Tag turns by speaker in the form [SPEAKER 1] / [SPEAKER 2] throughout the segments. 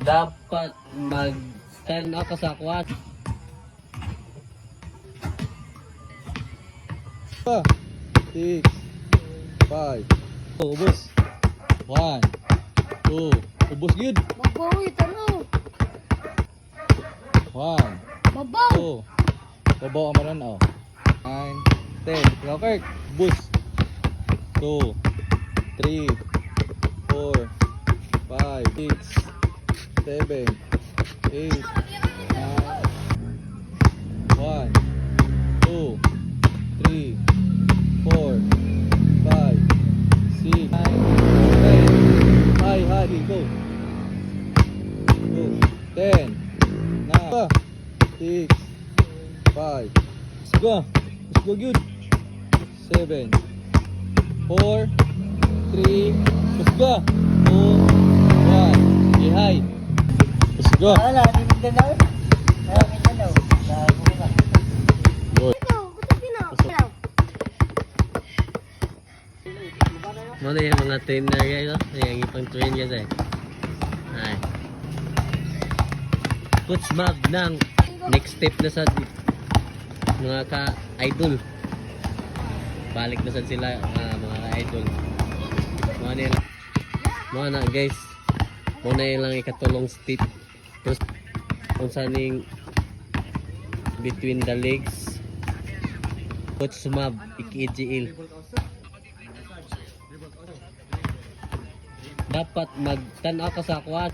[SPEAKER 1] Dapat mag-stand up ka sa kwat.
[SPEAKER 2] 6, 5. Ubos. 1, 2. Ubos yun.
[SPEAKER 3] Mabaw talo.
[SPEAKER 2] 1,
[SPEAKER 3] Mabaw.
[SPEAKER 2] 2. Babaw ang maran, oh. 9, 10. Ikaw, Kirk. Ubos. 2, 3, 4, 5, 6, 7, 8, 9. 1, 2, 3, 4, 5, 6, 9, 10. Hi, go. 2, 10, 9, 6, 5. Let's go. Let's go good. 7, 4, 3, let's go. 2, 1. Okay, hi. Let's go.
[SPEAKER 1] Wala, hindi magdanaw. Wala, magdanaw.
[SPEAKER 2] Good.
[SPEAKER 1] Muna yung mga trainer guys, no? Yung ipang train guys eh. Ay. Coach Mab ng next step na sa mga ka-idol. Balik na sa sila mga ka-idol. Mga na guys. Muna yung lang ikatulong step. Terus kung saan yung between the legs. Coach Mab, iki-EGL. Dapat mag-tanaw ka sa kwat.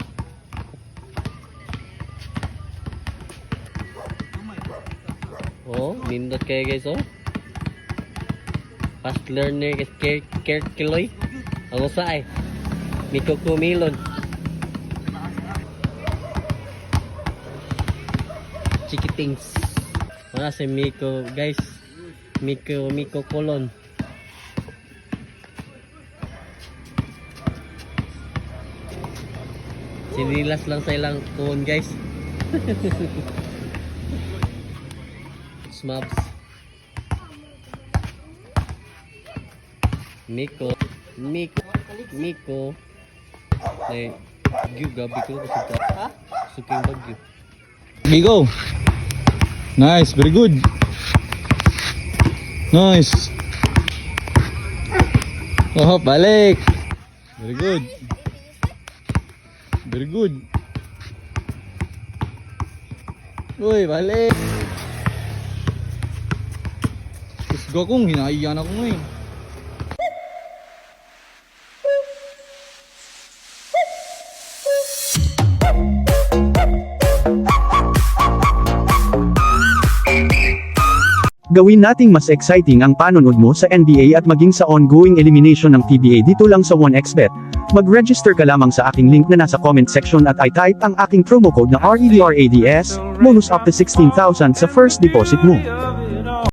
[SPEAKER 1] Oh, nindot kayo guys, oh. Fast learner Kirk Kiloy. Ang usa eh. Miko Kumilon. Chikitings. Wala si Miko guys. Miko Kulon. Sinilas lang sa ilang kuhon guys. Smabs. Miko. Ay, gabi ko suka. Suking bagyo.
[SPEAKER 2] Okay, go. Nice, very good. Nice. Oh, balik. Very good. Very good. Uy, balik. Isgo kong hinaiyan ako ngayon.
[SPEAKER 4] Gawin nating mas exciting ang panonood mo sa NBA at maging sa ongoing elimination ng PBA dito lang sa 1xBet. Mag-register ka lamang sa aking link na nasa comment section at i-type ang aking promo code na REDRADS, bonus up to 16,000 sa first deposit mo.